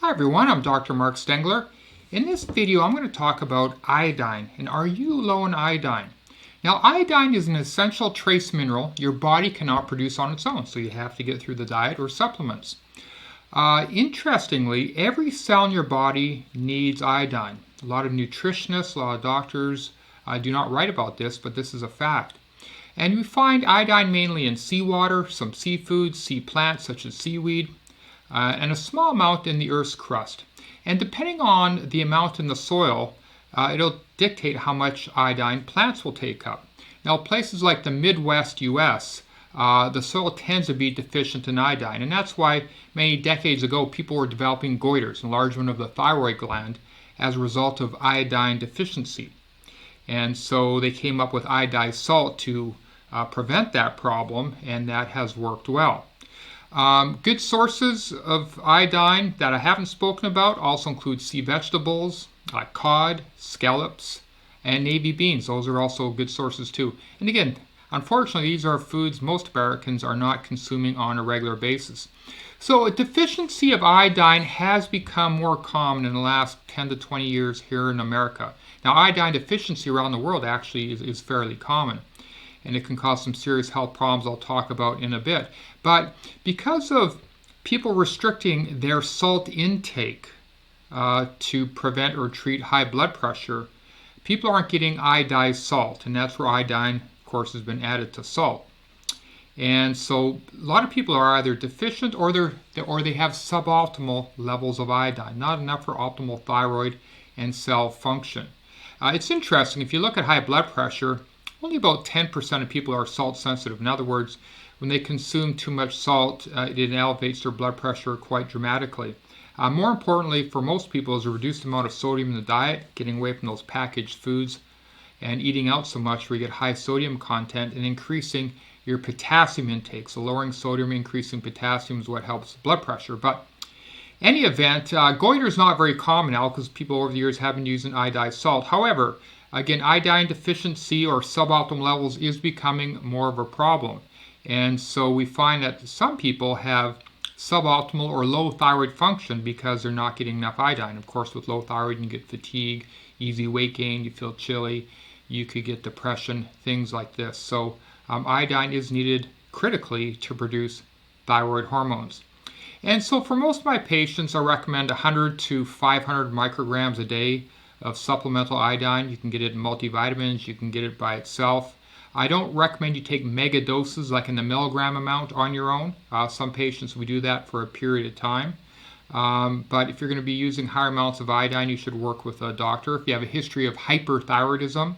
Hi everyone, I'm Dr. Mark Stengler. In this video, I'm going to talk about iodine and are you low in iodine? Now, iodine is an essential trace mineral your body cannot produce on its own, so you have to get through the diet or supplements. Interestingly, every cell in your body needs iodine. A lot of nutritionists, a lot of doctors do not write about this, but this is a fact. And we find iodine mainly in seawater, some seafoods, sea plants such as seaweed, and a small amount in the Earth's crust. And depending on the amount in the soil, it'll dictate how much iodine plants will take up. Now, places like the Midwest US, the soil tends to be deficient in iodine, and that's why many decades ago people were developing goiters, enlargement of the thyroid gland, as a result of iodine deficiency. And so they came up with iodine salt to prevent that problem, and that has worked well. Good sources of iodine that I haven't spoken about also include sea vegetables, like cod, scallops, and navy beans. Those are also good sources too. And again, unfortunately, these are foods most Americans are not consuming on a regular basis. So a deficiency of iodine has become more common in the last 10 to 20 years here in America. Now, iodine deficiency around the world actually is fairly common, and it can cause some serious health problems I'll talk about in a bit. But because of people restricting their salt intake to prevent or treat high blood pressure, people aren't getting iodized salt, and that's where iodine, of course, has been added to salt. And so a lot of people are either deficient or they have suboptimal levels of iodine, not enough for optimal thyroid and cell function. It's interesting, if you look at high blood pressure, only about 10% of people are salt sensitive. In other words, when they consume too much salt, it elevates their blood pressure quite dramatically. More importantly, for most people, is a reduced amount of sodium in the diet, getting away from those packaged foods and eating out so much where you get high sodium content, and increasing your potassium intake. So lowering sodium, increasing potassium is what helps blood pressure. But any event, goiter is not very common now because people over the years have been using iodized salt. However, again, iodine deficiency or suboptimal levels is becoming more of a problem. And so we find that some people have suboptimal or low thyroid function because they're not getting enough iodine. Of course, with low thyroid, you get fatigue, easy weight gain, you feel chilly, you could get depression, things like this. So iodine is needed critically to produce thyroid hormones. And so for most of my patients, I recommend 100 to 500 micrograms a day of supplemental iodine. You can get it in multivitamins, you can get it by itself. I don't recommend you take mega doses like in the milligram amount on your own. Some patients, we do that for a period of time. But if you're going to be using higher amounts of iodine, you should work with a doctor. If you have a history of hyperthyroidism,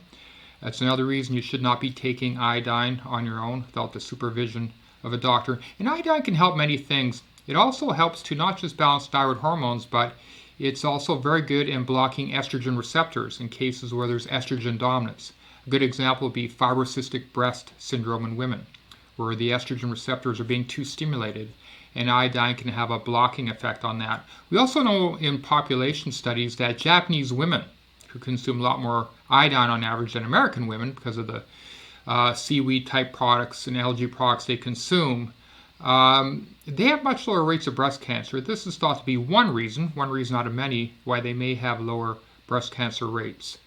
that's another reason you should not be taking iodine on your own without the supervision of a doctor. And iodine can help many things. It also helps to not just balance thyroid hormones, but it's also very good in blocking estrogen receptors in cases where there's estrogen dominance. A good example would be fibrocystic breast syndrome in women, where the estrogen receptors are being too stimulated, and iodine can have a blocking effect on that. We also know in population studies that Japanese women, who consume a lot more iodine on average than American women because of the seaweed type products and algae products they consume, they have much lower rates of breast cancer. This is thought to be one reason out of many, why they may have lower breast cancer rates.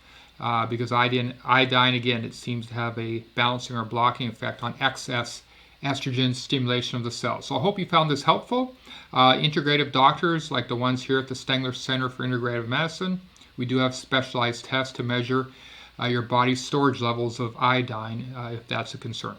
Because iodine, again, it seems to have a balancing or blocking effect on excess estrogen stimulation of the cells. So I hope you found this helpful. Integrative doctors, like the ones here at the Stengler Center for Integrative Medicine, we do have specialized tests to measure your body's storage levels of iodine if that's a concern.